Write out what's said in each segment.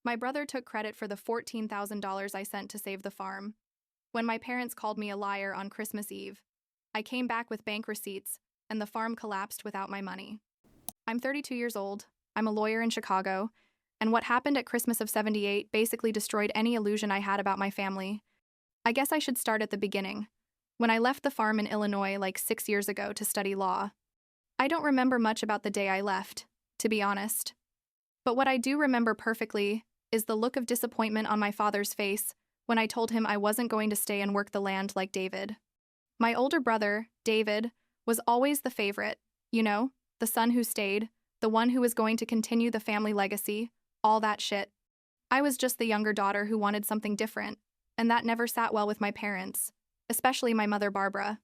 My brother took credit for the $14,000 I sent to save the farm. When my parents called me a liar on Christmas Eve, I came back with bank receipts, and the farm collapsed without my money. I'm 32 years old, I'm a lawyer in Chicago, and what happened at Christmas of '78 basically destroyed any illusion I had about my family. I guess I should start at the beginning, when I left the farm in Illinois like 6 years ago to study law. I don't remember much about the day I left, to be honest. But what I do remember perfectly is the look of disappointment on my father's face when I told him I wasn't going to stay and work the land like David. My older brother, David, was always the favorite, the son who stayed, the one who was going to continue the family legacy, all that shit. I was just the younger daughter who wanted something different, and that never sat well with my parents, especially my mother Barbara.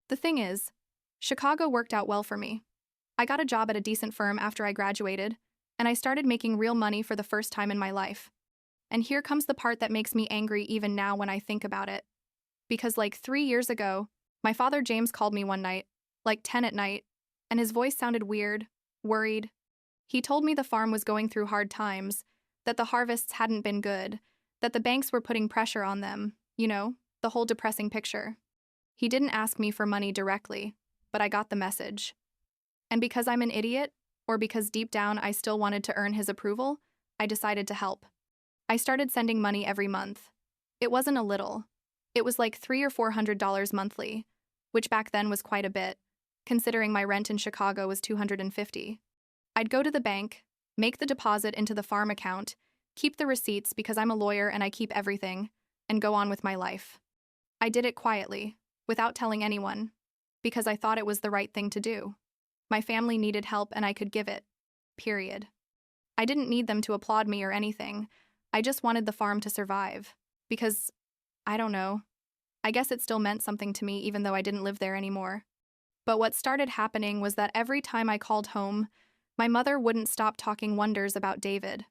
The thing is, Chicago worked out well for me. I got a job at a decent firm after I graduated, and I started making real money for the first time in my life. And here comes the part that makes me angry even now when I think about it. Because like 3 years ago, my father James called me one night, like 10 at night, and his voice sounded weird, worried. He told me the farm was going through hard times, that the harvests hadn't been good, that the banks were putting pressure on them, the whole depressing picture. He didn't ask me for money directly, but I got the message. And because I'm an idiot, or because deep down I still wanted to earn his approval, I decided to help. I started sending money every month. It wasn't a little. It was like $300 or $400 monthly, which back then was quite a bit, considering my rent in Chicago was $250. I'd go to the bank, make the deposit into the farm account, keep the receipts because I'm a lawyer and I keep everything, and go on with my life. I did it quietly, without telling anyone, because I thought it was the right thing to do. My family needed help and I could give it. Period. I didn't need them to applaud me or anything. I just wanted the farm to survive. Because, I don't know. I guess it still meant something to me even though I didn't live there anymore. But what started happening was that every time I called home, my mother wouldn't stop talking wonders about David.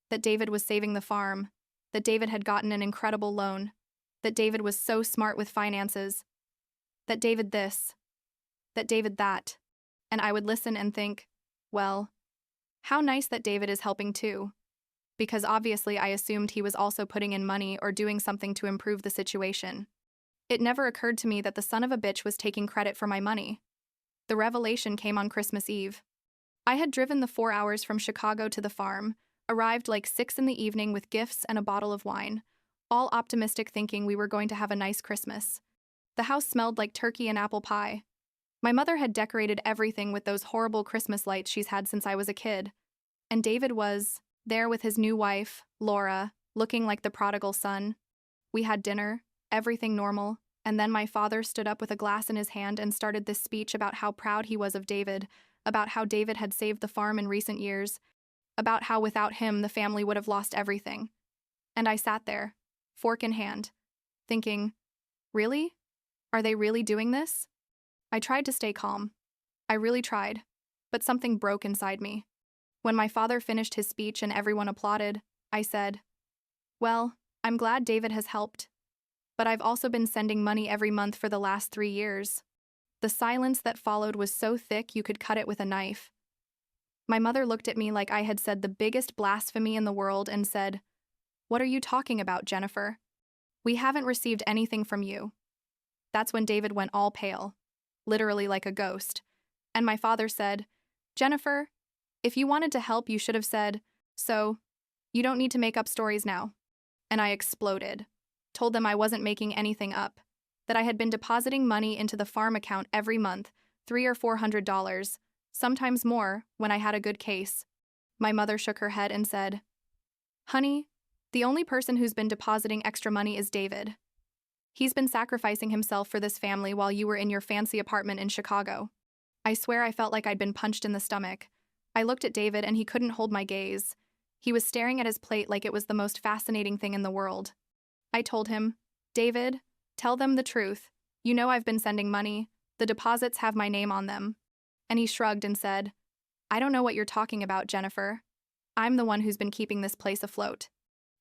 That David was saving the farm. That David had gotten an incredible loan. That David was so smart with finances. That David this. That David that. And I would listen and think, well, how nice that David is helping too. Because obviously I assumed he was also putting in money or doing something to improve the situation. It never occurred to me that the son of a bitch was taking credit for my money. The revelation came on Christmas Eve. I had driven the 4 hours from Chicago to the farm, arrived like 6 in the evening with gifts and a bottle of wine, all optimistic thinking we were going to have a nice Christmas. The house smelled like turkey and apple pie. My mother had decorated everything with those horrible Christmas lights she's had since I was a kid. And David was there with his new wife, Laura, looking like the prodigal son. We had dinner, everything normal, and then my father stood up with a glass in his hand and started this speech about how proud he was of David, about how David had saved the farm in recent years, about how without him the family would have lost everything. And I sat there, fork in hand, thinking, really? Are they really doing this? I tried to stay calm. I really tried, but something broke inside me. When my father finished his speech and everyone applauded, I said, well, I'm glad David has helped. But I've also been sending money every month for the last 3 years. The silence that followed was so thick you could cut it with a knife. My mother looked at me like I had said the biggest blasphemy in the world and said, "What are you talking about, Jennifer? We haven't received anything from you." That's when David went all pale, literally like a ghost. And my father said, "Jennifer, if you wanted to help, you should have said, so, you don't need to make up stories now." And I exploded, told them I wasn't making anything up, that I had been depositing money into the farm account every month, $300 or $400, sometimes more when I had a good case. My mother shook her head and said, "Honey, the only person who's been depositing extra money is David. He's been sacrificing himself for this family while you were in your fancy apartment in Chicago." I swear I felt like I'd been punched in the stomach. I looked at David and he couldn't hold my gaze. He was staring at his plate like it was the most fascinating thing in the world. I told him, "David, tell them the truth. You know I've been sending money. The deposits have my name on them." And he shrugged and said, "I don't know what you're talking about, Jennifer. I'm the one who's been keeping this place afloat."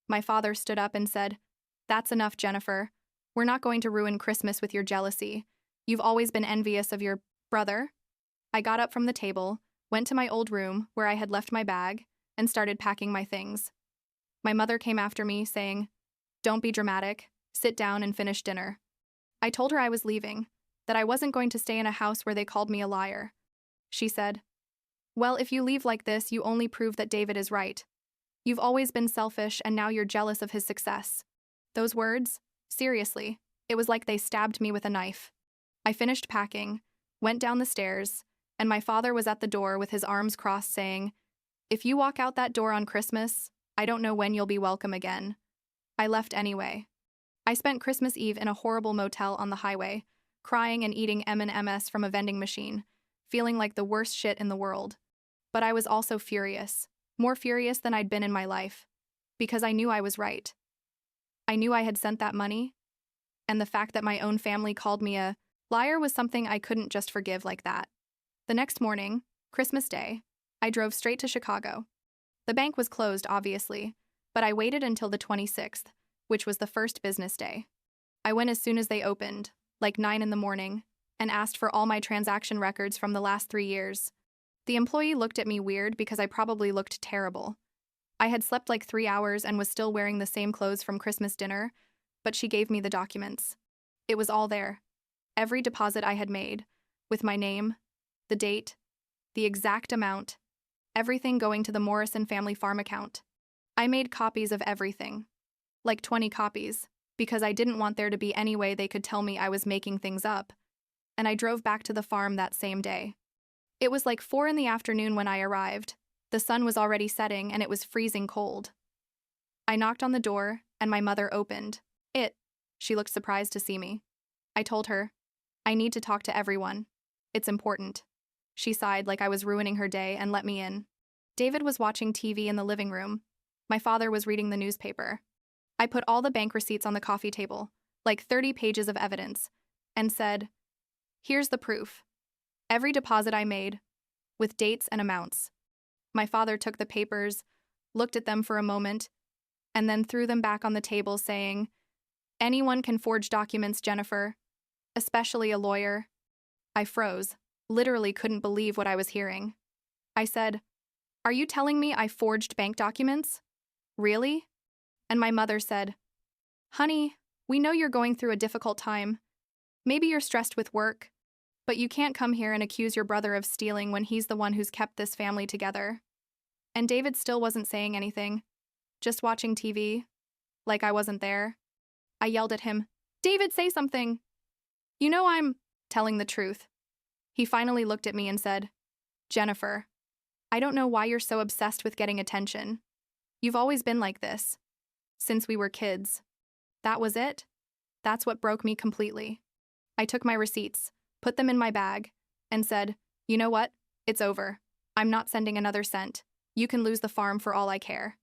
My father stood up and said, "That's enough, Jennifer. We're not going to ruin Christmas with your jealousy. You've always been envious of your brother." I got up from the table, went to my old room where I had left my bag, and started packing my things. My mother came after me, saying, "Don't be dramatic. Sit down and finish dinner." I told her I was leaving, that I wasn't going to stay in a house where they called me a liar. She said, "Well, if you leave like this, you only prove that David is right. You've always been selfish and now you're jealous of his success." Those words? Seriously, it was like they stabbed me with a knife. I finished packing, went down the stairs, and my father was at the door with his arms crossed saying, "If you walk out that door on Christmas, I don't know when you'll be welcome again." I left anyway. I spent Christmas Eve in a horrible motel on the highway, crying and eating M&Ms from a vending machine, feeling like the worst shit in the world. But I was also furious, more furious than I'd been in my life, because I knew I was right. I knew I had sent that money, and the fact that my own family called me a liar was something I couldn't just forgive like that. The next morning, Christmas Day, I drove straight to Chicago. The bank was closed, obviously, but I waited until the 26th, which was the first business day. I went as soon as they opened, like 9 in the morning, and asked for all my transaction records from the last 3 years. The employee looked at me weird because I probably looked terrible. I had slept like 3 hours and was still wearing the same clothes from Christmas dinner, but she gave me the documents. It was all there. Every deposit I had made, with my name, the date, the exact amount, everything going to the Morrison Family Farm account. I made copies of everything. Like 20 copies, because I didn't want there to be any way they could tell me I was making things up, and I drove back to the farm that same day. It was like 4 in the afternoon when I arrived. The sun was already setting and it was freezing cold. I knocked on the door, and my mother opened. She looked surprised to see me. I told her, "I need to talk to everyone. It's important." She sighed like I was ruining her day and let me in. David was watching TV in the living room. My father was reading the newspaper. I put all the bank receipts on the coffee table, like 30 pages of evidence, and said, "Here's the proof. Every deposit I made, with dates and amounts." My father took the papers, looked at them for a moment, and then threw them back on the table, saying, "Anyone can forge documents, Jennifer, especially a lawyer." I froze, literally couldn't believe what I was hearing. I said, "Are you telling me I forged bank documents? Really?" And my mother said, "Honey, we know you're going through a difficult time. Maybe you're stressed with work, but you can't come here and accuse your brother of stealing when he's the one who's kept this family together." And David still wasn't saying anything, just watching TV, like I wasn't there. I yelled at him, "David, say something. You know I'm telling the truth." He finally looked at me and said, "Jennifer, I don't know why you're so obsessed with getting attention. You've always been like this. Since we were kids." That was it. That's what broke me completely. I took my receipts, put them in my bag, and said, "You know what? It's over. I'm not sending another cent. You can lose the farm for all I care."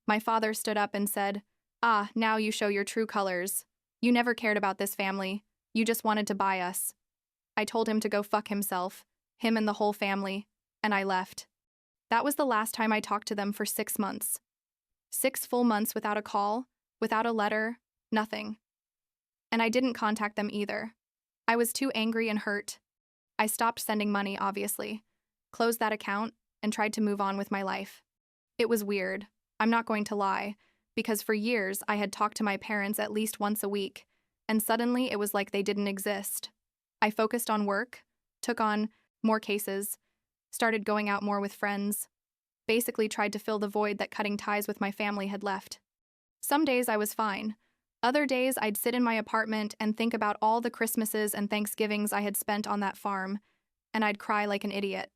My father stood up and said, "Ah, now you show your true colors. You never cared about this family. You just wanted to buy us." I told him to go fuck himself, him and the whole family, and I left. That was the last time I talked to them for 6 months. 6 full months without a call, without a letter, nothing. And I didn't contact them either. I was too angry and hurt. I stopped sending money, obviously, closed that account, and tried to move on with my life. It was weird, I'm not going to lie, because for years I had talked to my parents at least once a week, and suddenly it was like they didn't exist. I focused on work, took on more cases, started going out more with friends, basically tried to fill the void that cutting ties with my family had left. Some days I was fine. Other days I'd sit in my apartment and think about all the Christmases and Thanksgivings I had spent on that farm, and I'd cry like an idiot.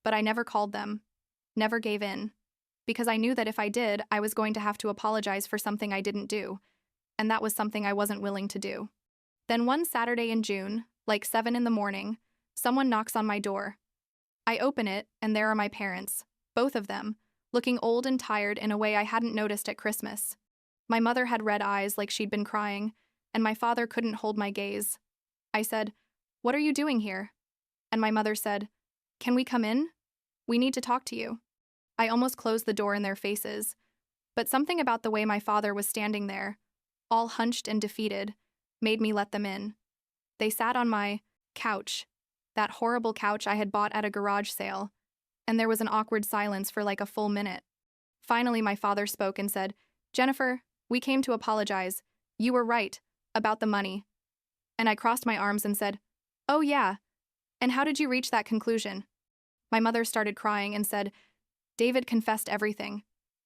But I never called them, never gave in, because I knew that if I did, I was going to have to apologize for something I didn't do, and that was something I wasn't willing to do. Then one Saturday in June, like 7 in the morning, someone knocks on my door. I open it, and there are my parents, both of them, looking old and tired in a way I hadn't noticed at Christmas. My mother had red eyes like she'd been crying, and my father couldn't hold my gaze. I said, "What are you doing here?" And my mother said, "Can we come in? We need to talk to you." I almost closed the door in their faces, but something about the way my father was standing there, all hunched and defeated, made me let them in. They sat on my couch, that horrible couch I had bought at a garage sale, and there was an awkward silence for like a full minute. Finally, my father spoke and said, Jennifer, we came to apologize. You were right. About the money. And I crossed my arms and said, "Oh yeah. And how did you reach that conclusion?" My mother started crying and said, "David confessed everything.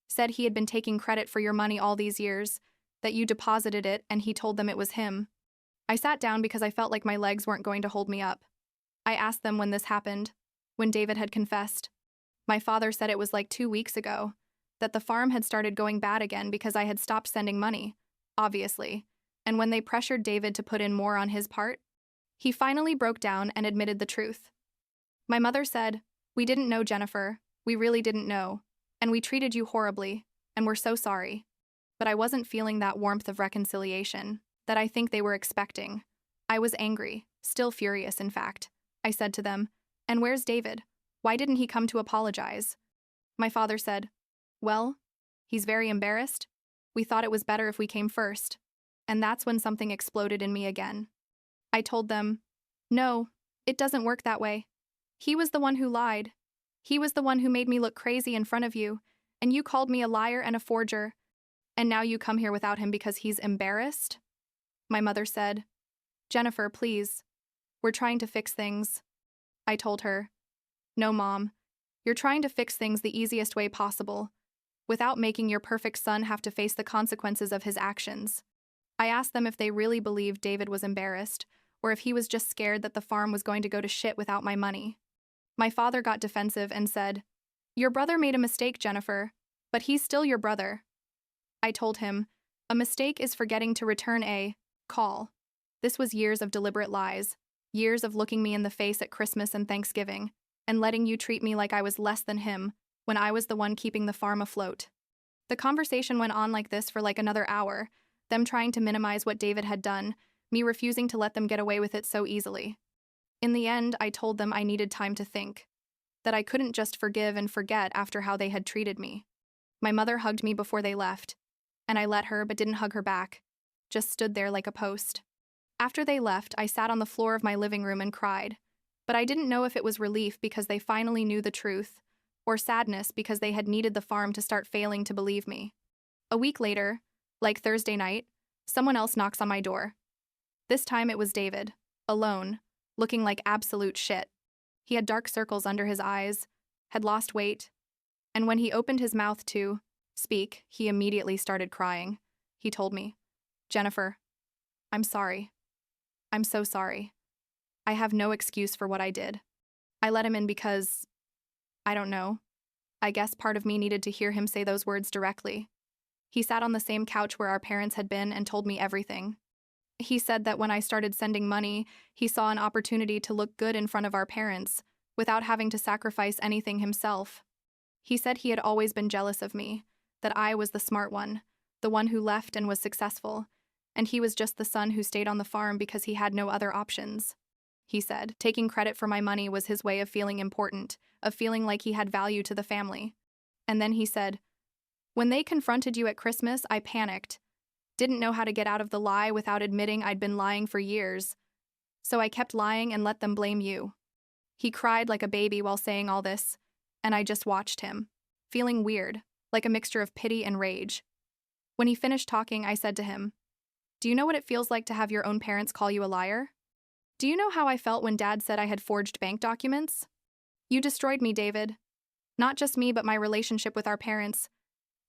Said he had been taking credit for your money all these years, that you deposited it and he told them it was him." I sat down because I felt like my legs weren't going to hold me up. I asked them when this happened, when David had confessed. My father said it was like 2 weeks ago, that the farm had started going bad again because I had stopped sending money, obviously, and when they pressured David to put in more on his part, he finally broke down and admitted the truth. My mother said, "We didn't know, Jennifer, we really didn't know, and we treated you horribly, and we're so sorry." But I wasn't feeling that warmth of reconciliation that I think they were expecting. I was angry, still furious, in fact. I said to them, "And where's David? Why didn't he come to apologize?" My father said, "Well, he's very embarrassed. We thought it was better if we came first." And that's when something exploded in me again. I told them, "No, it doesn't work that way. He was the one who lied. He was the one who made me look crazy in front of you, and you called me a liar and a forger. And now you come here without him because he's embarrassed?" My mother said, "Jennifer, please. We're trying to fix things." I told her, "No, Mom. You're trying to fix things the easiest way possible, without making your perfect son have to face the consequences of his actions." I asked them if they really believed David was embarrassed, or if he was just scared that the farm was going to go to shit without my money. My father got defensive and said, "Your brother made a mistake, Jennifer, but he's still your brother." I told him, "A mistake is forgetting to return a call." This was years of deliberate lies, years of looking me in the face at Christmas and Thanksgiving, and letting you treat me like I was less than him when I was the one keeping the farm afloat. The conversation went on like this for like another hour, them trying to minimize what David had done, me refusing to let them get away with it so easily. In the end, I told them I needed time to think, that I couldn't just forgive and forget after how they had treated me. My mother hugged me before they left, and I let her but didn't hug her back, just stood there like a post. After they left, I sat on the floor of my living room and cried, but I didn't know if it was relief because they finally knew the truth, or sadness because they had needed the farm to start failing to believe me. A week later, like Thursday night, someone else knocks on my door. This time it was David, alone, looking like absolute shit. He had dark circles under his eyes, had lost weight, and when he opened his mouth to speak, he immediately started crying. He told me, "Jennifer, I'm sorry. I'm so sorry. I have no excuse for what I did. I let him in because, I don't know. I guess part of me needed to hear him say those words directly." He sat on the same couch where our parents had been and told me everything. He said that when I started sending money, he saw an opportunity to look good in front of our parents, without having to sacrifice anything himself. He said he had always been jealous of me, that I was the smart one, the one who left and was successful, and he was just the son who stayed on the farm because he had no other options. He said taking credit for my money was his way of feeling important, of feeling like he had value to the family. And then he said, "When they confronted you at Christmas, I panicked. Didn't know how to get out of the lie without admitting I'd been lying for years. So I kept lying and let them blame you." He cried like a baby while saying all this, and I just watched him, feeling weird, like a mixture of pity and rage. When he finished talking, I said to him, "Do you know what it feels like to have your own parents call you a liar? Do you know how I felt when Dad said I had forged bank documents? You destroyed me, David. Not just me, but my relationship with our parents.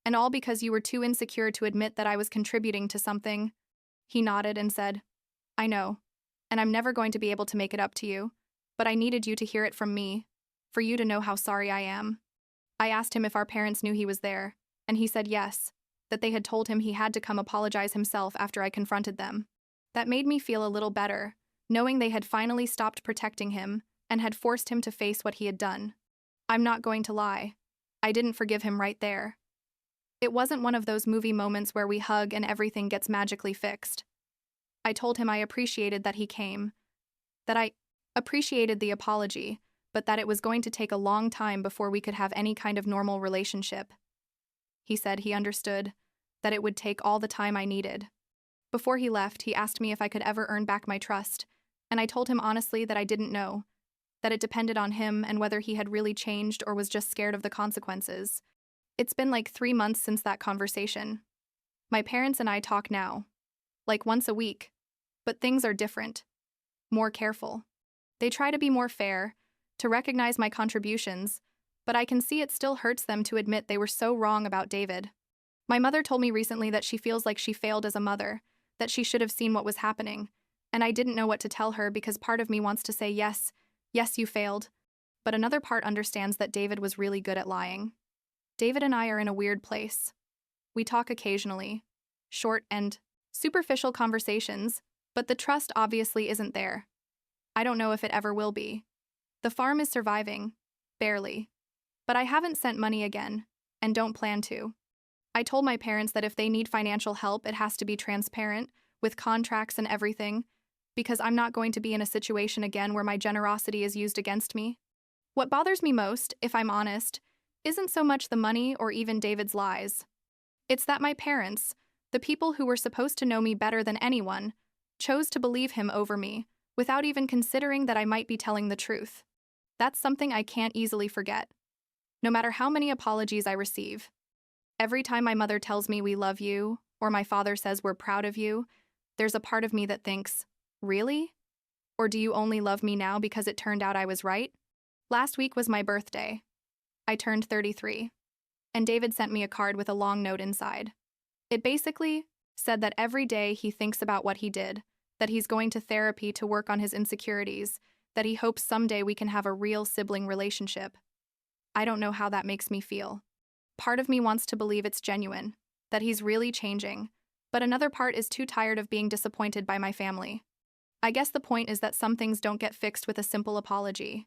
And all because you were too insecure to admit that I was contributing to something." He nodded and said, "I know, and I'm never going to be able to make it up to you, but I needed you to hear it from me, for you to know how sorry I am." I asked him if our parents knew he was there, and he said yes, that they had told him he had to come apologize himself after I confronted them. That made me feel a little better, knowing they had finally stopped protecting him and had forced him to face what he had done. I'm not going to lie. I didn't forgive him right there. It wasn't one of those movie moments where we hug and everything gets magically fixed. I told him I appreciated that he came, that I appreciated the apology, but that it was going to take a long time before we could have any kind of normal relationship. He said he understood, that it would take all the time I needed. Before he left, he asked me if I could ever earn back my trust, and I told him honestly that I didn't know, that it depended on him and whether he had really changed or was just scared of the consequences. It's been like 3 months since that conversation. My parents and I talk now, like once a week, but things are different, more careful. They try to be more fair, to recognize my contributions, but I can see it still hurts them to admit they were so wrong about David. My mother told me recently that she feels like she failed as a mother, that she should have seen what was happening, and I didn't know what to tell her because part of me wants to say yes, yes, you failed, but another part understands that David was really good at lying. David and I are in a weird place. We talk occasionally, short and superficial conversations, but the trust obviously isn't there. I don't know if it ever will be. The farm is surviving, barely. But I haven't sent money again, and don't plan to. I told my parents that if they need financial help, it has to be transparent, with contracts and everything, because I'm not going to be in a situation again where my generosity is used against me. What bothers me most, if I'm honest, isn't so much the money or even David's lies. It's that my parents, the people who were supposed to know me better than anyone, chose to believe him over me, without even considering that I might be telling the truth. That's something I can't easily forget. No matter how many apologies I receive. Every time my mother tells me we love you, or my father says we're proud of you, there's a part of me that thinks, really? Or do you only love me now because it turned out I was right? Last week was my birthday. I turned 33. And David sent me a card with a long note inside. It basically said that every day he thinks about what he did, that he's going to therapy to work on his insecurities, that he hopes someday we can have a real sibling relationship. I don't know how that makes me feel. Part of me wants to believe it's genuine, that he's really changing, but another part is too tired of being disappointed by my family. I guess the point is that some things don't get fixed with a simple apology.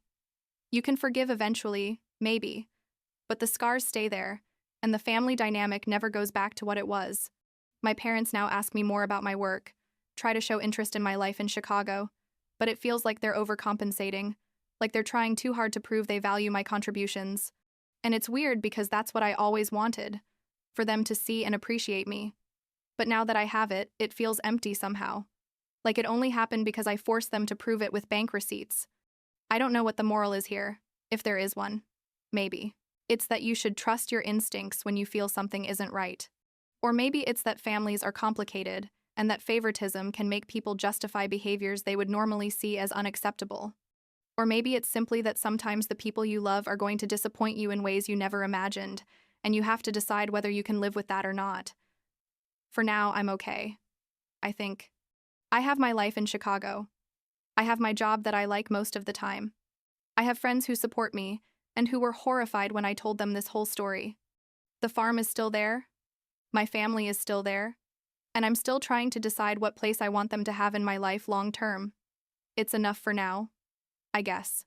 You can forgive eventually, maybe, but the scars stay there, and the family dynamic never goes back to what it was. My parents now ask me more about my work, try to show interest in my life in Chicago, but it feels like they're overcompensating, like they're trying too hard to prove they value my contributions. And it's weird because that's what I always wanted, for them to see and appreciate me. But now that I have it, it feels empty somehow. Like it only happened because I forced them to prove it with bank receipts. I don't know what the moral is here, if there is one. Maybe. It's that you should trust your instincts when you feel something isn't right. Or maybe it's that families are complicated, and that favoritism can make people justify behaviors they would normally see as unacceptable. Or maybe it's simply that sometimes the people you love are going to disappoint you in ways you never imagined, and you have to decide whether you can live with that or not. For now, I'm okay. I think. I have my life in Chicago. I have my job that I like most of the time. I have friends who support me, and who were horrified when I told them this whole story. The farm is still there. My family is still there. And I'm still trying to decide what place I want them to have in my life long term. It's enough for now, I guess.